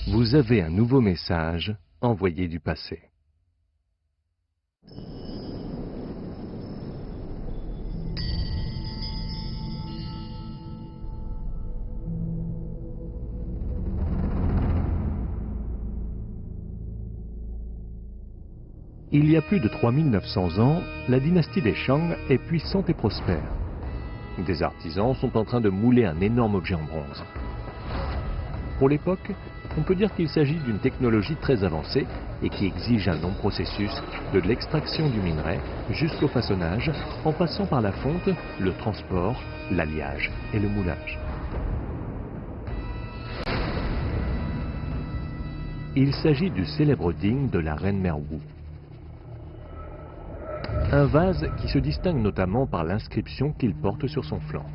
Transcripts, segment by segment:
Vous avez un nouveau message envoyé du passé. Il y a plus de 3900 ans, la dynastie des Shang est puissante et prospère. Des artisans sont en train de mouler un énorme objet en bronze. Pour l'époque, on peut dire qu'il s'agit d'une technologie très avancée et qui exige un long processus de l'extraction du minerai jusqu'au façonnage, en passant par la fonte, le transport, l'alliage et le moulage. Il s'agit du célèbre digne de la reine mère Wu. Un vase qui se distingue notamment par l'inscription qu'il porte sur son flanc.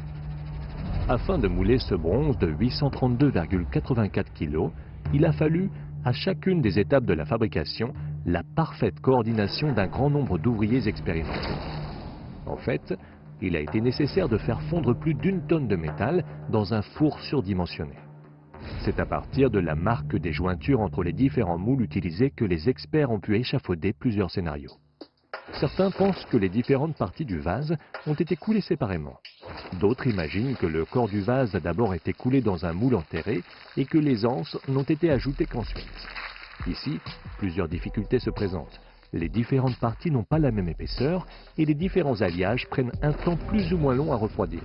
Afin de mouler ce bronze de 832,84 kg, il a fallu, à chacune des étapes de la fabrication, la parfaite coordination d'un grand nombre d'ouvriers expérimentés. En fait, il a été nécessaire de faire fondre plus d'1 tonne de métal dans un four surdimensionné. C'est à partir de la marque des jointures entre les différents moules utilisés que les experts ont pu échafauder plusieurs scénarios. Certains pensent que les différentes parties du vase ont été coulées séparément. D'autres imaginent que le corps du vase a d'abord été coulé dans un moule enterré et que les anses n'ont été ajoutées qu'ensuite. Ici, plusieurs difficultés se présentent. Les différentes parties n'ont pas la même épaisseur et les différents alliages prennent un temps plus ou moins long à refroidir.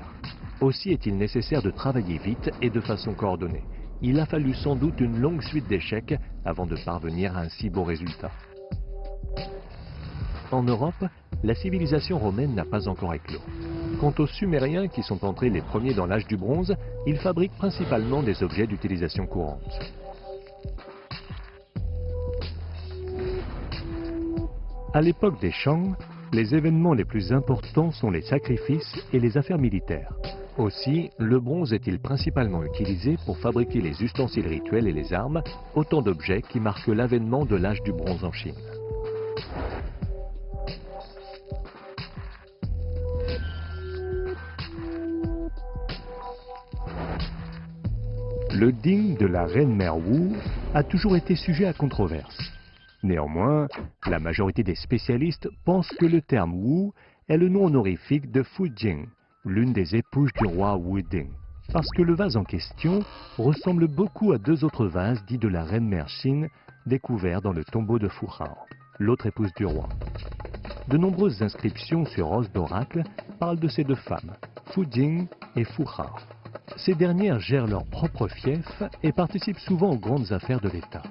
Aussi est-il nécessaire de travailler vite et de façon coordonnée. Il a fallu sans doute une longue suite d'échecs avant de parvenir à un si beau résultat. En Europe, la civilisation romaine n'a pas encore éclos. Quant aux Sumériens qui sont entrés les premiers dans l'âge du bronze, ils fabriquent principalement des objets d'utilisation courante. À l'époque des Shang, les événements les plus importants sont les sacrifices et les affaires militaires. Aussi, le bronze est-il principalement utilisé pour fabriquer les ustensiles rituels et les armes, autant d'objets qui marquent l'avènement de l'âge du bronze en Chine. Le digne de la reine mère Wu a toujours été sujet à controverse. Néanmoins, la majorité des spécialistes pensent que le terme Wu est le nom honorifique de Fu Jing, l'une des épouses du roi Wu Ding, parce que le vase en question ressemble beaucoup à 2 autres vases dits de la reine mère Xin, découverts dans le tombeau de Fu Hao, l'autre épouse du roi. De nombreuses inscriptions sur os d'oracle parlent de ces 2 femmes, Fu Jing et Fu Hao. Ces dernières gèrent leur propre fief et participent souvent aux grandes affaires de l'État.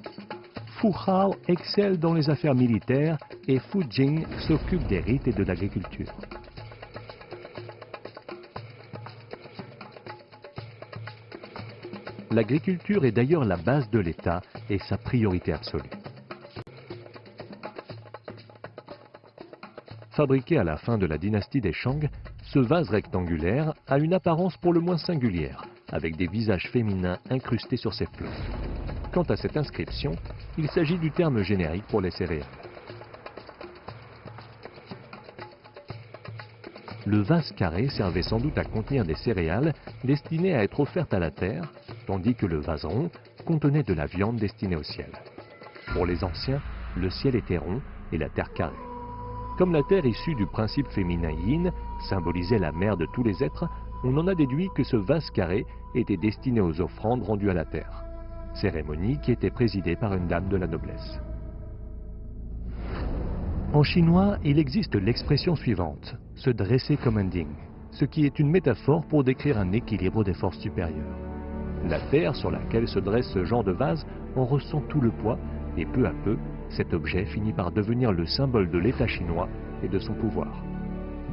Fu Hao excelle dans les affaires militaires et Fu Jing s'occupe des rites et de l'agriculture. L'agriculture est d'ailleurs la base de l'État et sa priorité absolue. Fabriqué à la fin de la dynastie des Shang, ce vase rectangulaire a une apparence pour le moins singulière, avec des visages féminins incrustés sur ses flancs. Quant à cette inscription, il s'agit du terme générique pour les céréales. Le vase carré servait sans doute à contenir des céréales destinées à être offertes à la terre, tandis que le vase rond contenait de la viande destinée au ciel. Pour les anciens, le ciel était rond et la terre carrée. Comme la terre issue du principe féminin yin symbolisait la mère de tous les êtres, on en a déduit que ce vase carré était destiné aux offrandes rendues à la terre. Cérémonie qui était présidée par une dame de la noblesse. En chinois, il existe l'expression suivante, se dresser comme un digne, ce qui est une métaphore pour décrire un équilibre des forces supérieures. La terre sur laquelle se dresse ce genre de vase en ressent tout le poids et peu à peu, cet objet finit par devenir le symbole de l'État chinois et de son pouvoir.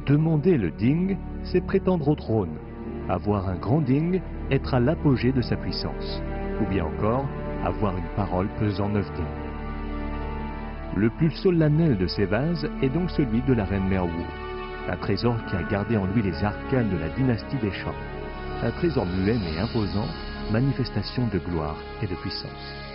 Demander le ding, c'est prétendre au trône. Avoir un grand ding, être à l'apogée de sa puissance. Ou bien encore, avoir une parole pesant 9 ding. Le plus solennel de ces vases est donc celui de la reine mère Wu, un trésor qui a gardé en lui les arcanes de la dynastie des Shang. Un trésor muet mais imposant, manifestation de gloire et de puissance.